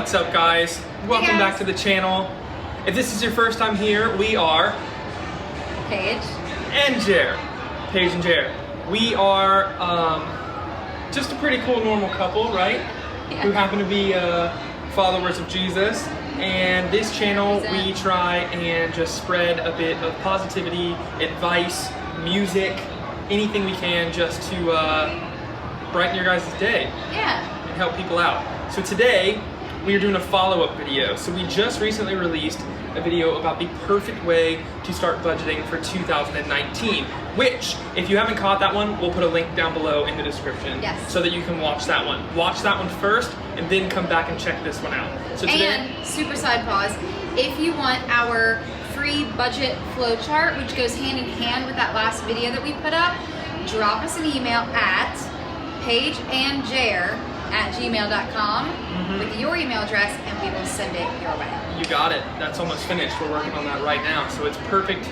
What's up, guys? Welcome back to the channel. If this is your first time here, we are Paige and Jer. Paige and Jer. We are just a pretty cool normal couple, right? Yeah. Who happen to be followers of Jesus. And this channel, we try and just spread a bit of positivity, advice, music, anything we can just to brighten your guys' day. Yeah. And help people out. So today, we are doing a follow-up video. So we just recently released a video about the perfect way to start budgeting for 2019, which, if you haven't caught that one, we'll put a link down below in the description. Yes. So that you can watch that one. Watch that one first, and then come back and check this one out. So today, and super side pause, if you want our free budget flowchart, which goes hand in hand with that last video that we put up, drop us an email at paigeandjer@gmail.com with your email address, and we will send it your way. you got it. That's almost finished. We're working on that right now. So it's perfect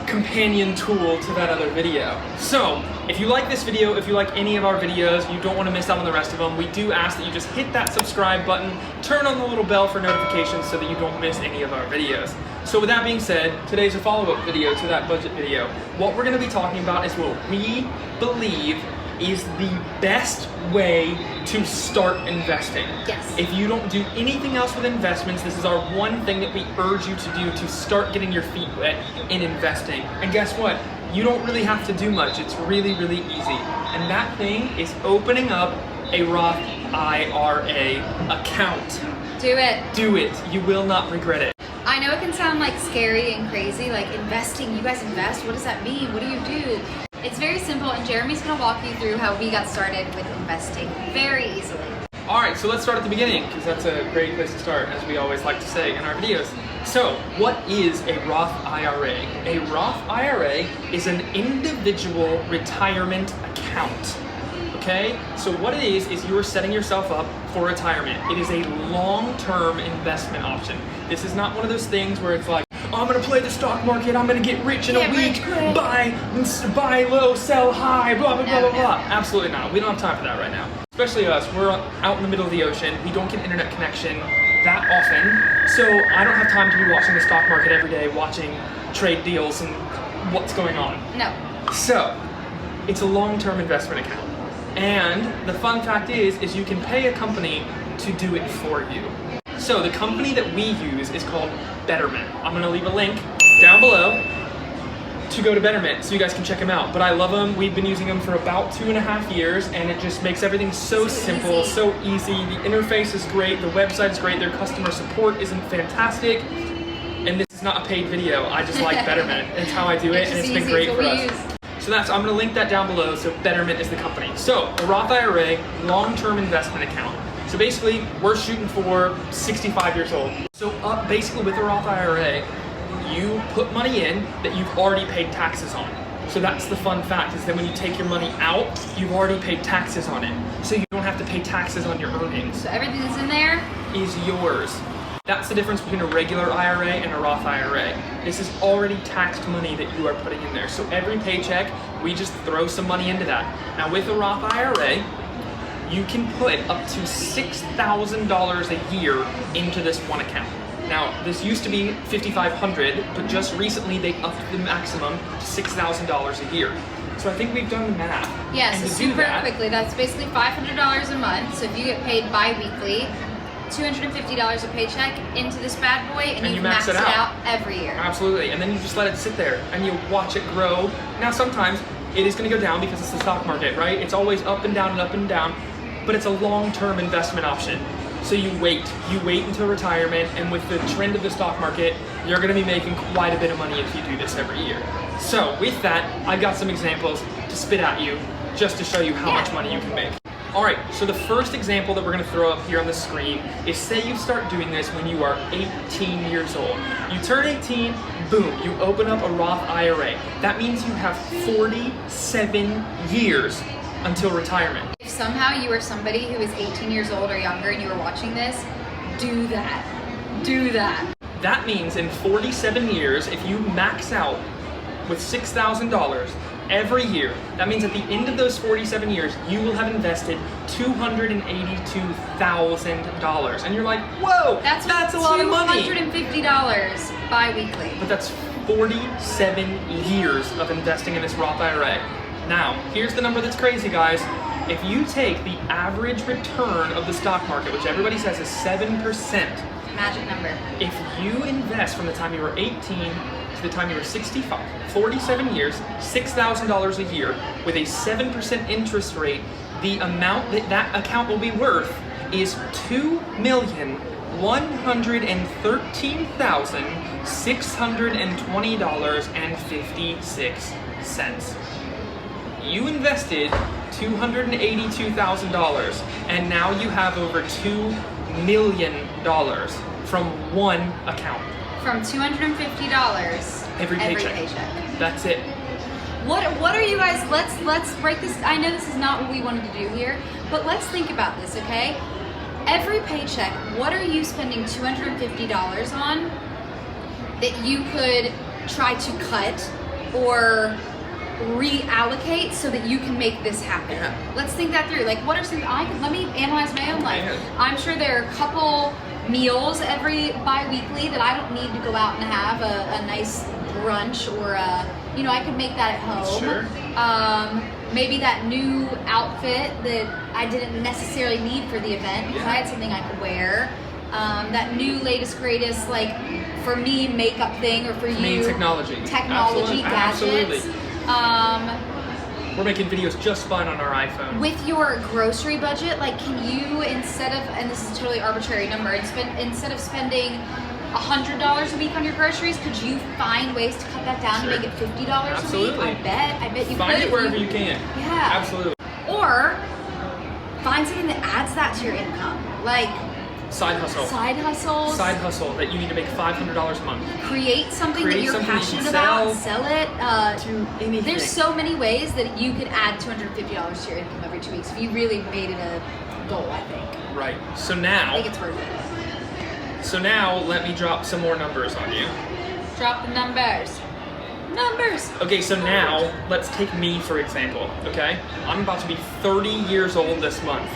companion tool to that other video. So if you like this video, if you like any of our videos, you don't want to miss out on the rest of them, we do ask that you just hit that subscribe button, turn on the little bell for notifications so that you don't miss any of our videos. So with that being said, today's a follow-up video to that budget video. What we're going to be talking about is what we believe is the best way to start investing. Yes. If you don't do anything else with investments, this is our one thing that we urge you to do to start getting your feet wet in investing. And guess what? You don't really have to do much. It's really, really easy. And that thing is opening up a Roth IRA account. Do it. Do it. You will not regret it. I know it can sound like scary and crazy, like investing. You guys invest? What does that mean? What do you do? It's very simple, and Jeremy's gonna walk you through how we got started with investing very easily. All right, so let's start at the beginning, because that's a great place to start, as we always like to say in our videos. So, what is a Roth IRA? A Roth IRA is an individual retirement account. Okay? So what it is you are setting yourself up for retirement. It is a long-term investment option. This is not one of those things where it's like, oh, I'm gonna play the stock market, I'm gonna get rich in a week, buy low, sell high, blah, blah, blah, blah, blah. Absolutely not. We don't have time for that right now. Especially us, we're out in the middle of the ocean. We don't get internet connection that often. So I don't have time to be watching the stock market every day, watching trade deals and what's going on. No. So, it's a long-term investment account. And the fun fact is you can pay a company to do it for you. So the company that we use is called Betterment. I'm gonna leave a link down below to go to Betterment so you guys can check them out. But I love them. We've been using them for about 2.5 years, and it just makes everything so simple, so easy. The interface is great, the website is great, their customer support isn't fantastic. And this is not a paid video. I just like Betterment. It's how I do it, and it's been great for us. So I'm gonna link that down below, so Betterment is the company. So, a Roth IRA, long-term investment account. So basically, we're shooting for 65 years old. So basically with a Roth IRA, you put money in that you've already paid taxes on. So that's the fun fact, is that when you take your money out, you've already paid taxes on it. So you don't have to pay taxes on your earnings. So everything that's in there is yours. That's the difference between a regular IRA and a Roth IRA. This is already taxed money that you are putting in there. So every paycheck, we just throw some money into that. Now with a Roth IRA, you can put up to $6,000 a year into this one account. Now, this used to be $5,500, but just recently they upped the maximum to $6,000 a year. So I think we've done the math. Yeah, so super quickly, that's basically $500 a month. So if you get paid bi-weekly, $250 a paycheck into this bad boy, and you max it out every year. Absolutely, and then you just let it sit there and you watch it grow. Now sometimes it is gonna go down because it's the stock market, right? It's always up and down and up and down, but it's a long-term investment option. So you wait until retirement, and with the trend of the stock market, you're gonna be making quite a bit of money if you do this every year. So with that, I've got some examples to spit at you just to show you how much money you can make. All right, so the first example that we're gonna throw up here on the screen is, say you start doing this when you are 18 years old. You turn 18, boom, you open up a Roth IRA. That means you have 47 years until retirement. If somehow you are somebody who is 18 years old or younger and you are watching this, do that. Do that. That means in 47 years, if you max out with $6,000 every year. That means at the end of those 47 years, you will have invested $282,000. And you're like, whoa, that's a lot of money. $250 bi-weekly. But that's 47 years of investing in this Roth IRA. Now, here's the number that's crazy, guys. If you take the average return of the stock market, which everybody says is 7%, magic number. if you invest from the time you were 18 to the time you were 65, 47 years, $6,000 a year, with a 7% interest rate, the amount that account will be worth is $2,113,620.56. You invested $282,000, and now you have over $2 million from one account. From $250 Every paycheck. That's it. What are you guys? Let's break this. I know this is not what we wanted to do here, but let's think about this, okay? Every paycheck, what are you spending $250 on that you could try to cut or reallocate so that you can make this happen? Yeah. Let's think that through. Like, what are some? Let me analyze my own life. Yeah. I'm sure there are a couple meals every bi-weekly that I don't need to go out and have a nice brunch or I could make that at home. Sure. Maybe that new outfit that I didn't necessarily need for the event because I had something I could wear. That new latest greatest, like for me, makeup thing, or for you, technology gadgets. Absolutely. We're making videos just fine on our iPhone. With your grocery budget, like, can you, instead of, and this is a totally arbitrary number, instead of spending $100 a week on your groceries, could you find ways to cut that down and make it $50 Absolutely. a week? I bet you find could. It wherever you can. Yeah. Absolutely. Or find something that adds that to your income, like Side hustles. Side hustle that you need to make $500 a month. Create something that you're passionate about. Sell it. Do anything. There's so many ways that you could add $250 to your income every 2 weeks if you really made it a goal, I think. Right. So now. I think it's worth it. So now let me drop some more numbers on you. Drop the numbers. Okay, so now let's take me for example. Okay, I'm about to be 30 years old this month.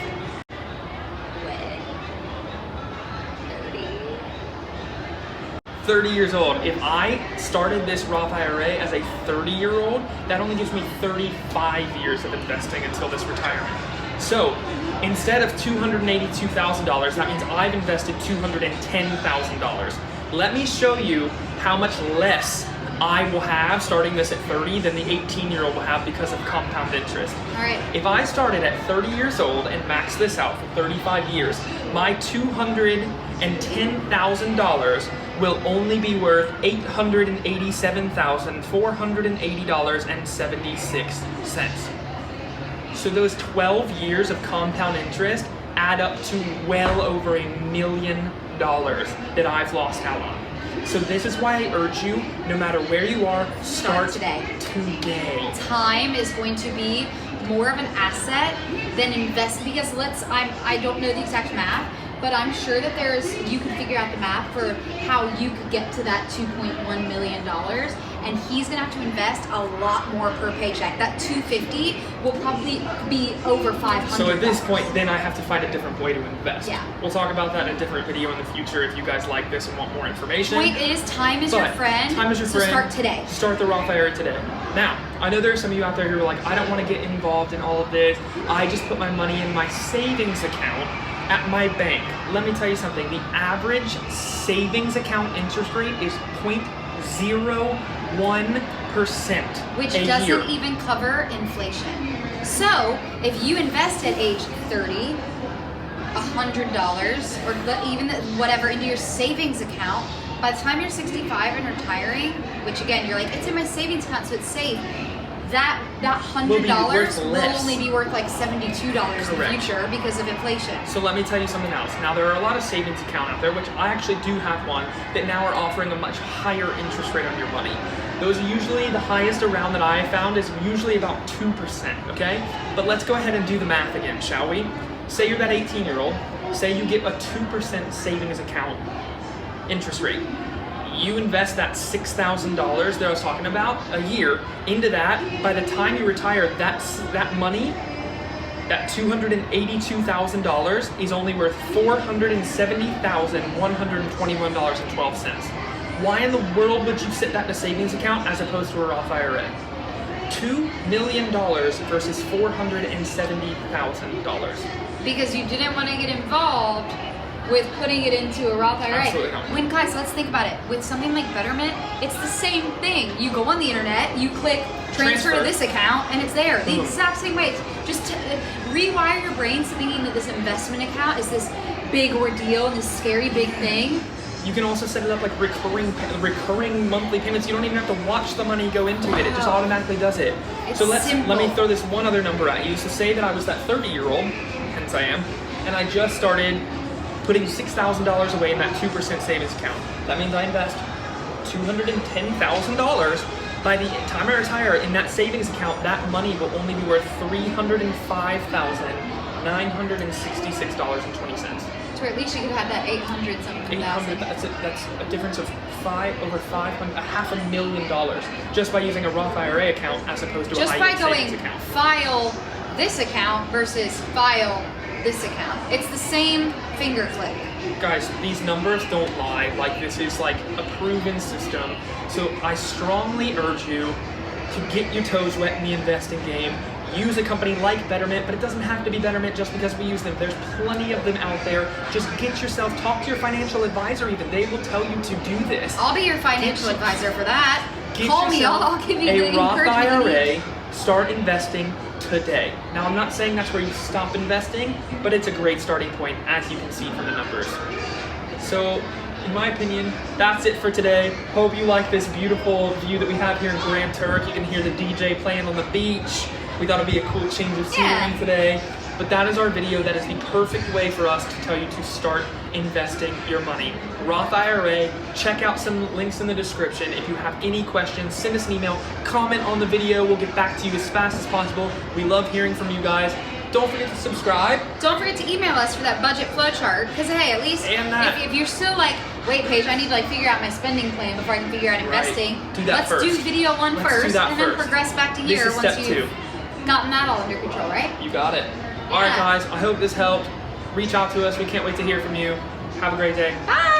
30 years old. If I started this Roth IRA as a 30-year-old, that only gives me 35 years of investing until this retirement. So instead of $282,000, that means I've invested $210,000. Let me show you how much less I will have starting this at 30 than the 18-year-old will have because of compound interest. All right. If I started at 30 years old and maxed this out for 35 years, my $210,000 will only be worth $887,480.76. So those 12 years of compound interest add up to well over $1 million that I've lost out on. So this is why I urge you, no matter where you are, start today. Time is going to be more of an asset than invest, because I don't know the exact math, but I'm sure that you can figure out the math for how you could get to that $2.1 million, and he's gonna have to invest a lot more per paycheck. That $250 will probably be over $500. So at this point, then I have to find a different way to invest. Yeah. We'll talk about that in a different video in the future if you guys like this and want more information. Point is, time is your friend. Time is your friend. Start today. Start the Roth IRA today. Now, I know there are some of you out there who are like, I don't want to get involved in all of this. I just put my money in my savings account at my bank. Let me tell you something. The average savings account interest rate is 0.01%. Which doesn't even cover inflation. So, if you invest at age 30, $100, or even whatever into your savings account, by the time you're 65 and retiring, which again, you're like, it's in my savings account, so it's safe, that $100 will only be worth like $72 in the future because of inflation. So let me tell you something else. Now, there are a lot of savings accounts out there, which I actually do have one, that now are offering a much higher interest rate on your money. Those are usually, the highest around that I have found is usually about 2%, okay? But let's go ahead and do the math again, shall we? Say you're that 18-year-old, say you get a 2% savings account interest rate. you invest that $6,000 that I was talking about a year into that, by the time you retire, that money, that $282,000 is only worth $470,121.12. Why in the world would you set that in a savings account as opposed to a Roth IRA? $2 million versus $470,000. Because you didn't want to get involved with putting it into a Roth IRA. Absolutely not. When, guys, let's think about it. With something like Betterment, it's the same thing. You go on the internet, you click transfer to this account, and it's there. The exact same way. Just rewire your brains to thinking that this investment account is this big ordeal, this scary big thing. You can also set it up like recurring monthly payments. You don't even have to watch the money go into it. It just automatically does it. It's so let simple. me throw this one other number at you. So say that I was that 30-year-old, hence I am, and I just started putting $6,000 away in that 2% savings account. That means I invest $210,000. By the time I retire, in that savings account, that money will only be worth $305,966.20. So at least you could have that 800 something thousand. That's a difference of over $500,000 just by using a Roth IRA account as opposed to a high yield savings account. File this account versus file this account. It's the same finger click. Guys, these numbers don't lie. Like, this is like a proven system. So I strongly urge you to get your toes wet in the investing game. Use a company like Betterment, but it doesn't have to be Betterment just because we use them. There's plenty of them out there. Just talk to your financial advisor even. They will tell you to do this. I'll be your financial advisor for that. Call me, I'll give you the a Roth encouragement. IRA, start investing today. Now, I'm not saying that's where you stop investing, but it's a great starting point, as you can see from the numbers. So, in my opinion, that's it for today. Hope you like this beautiful view that we have here in Grand Turk. You can hear the DJ playing on the beach. We thought it'd be a cool change of scenery today. But that is our video. That is the perfect way for us to tell you to start investing your money. Roth IRA, check out some links in the description. If you have any questions, send us an email, comment on the video. We'll get back to you as fast as possible. We love hearing from you guys. Don't forget to subscribe. Don't forget to email us for that budget flow chart. Because hey, at least if you're still like, wait, Paige, I need to figure out my spending plan before I can figure out investing. Do that first. Let's do video one first, and then progress back to here once step you've gotten that all under control, right? You got it. All right, guys. I hope this helped. Reach out to us. We can't wait to hear from you. Have a great day. Bye.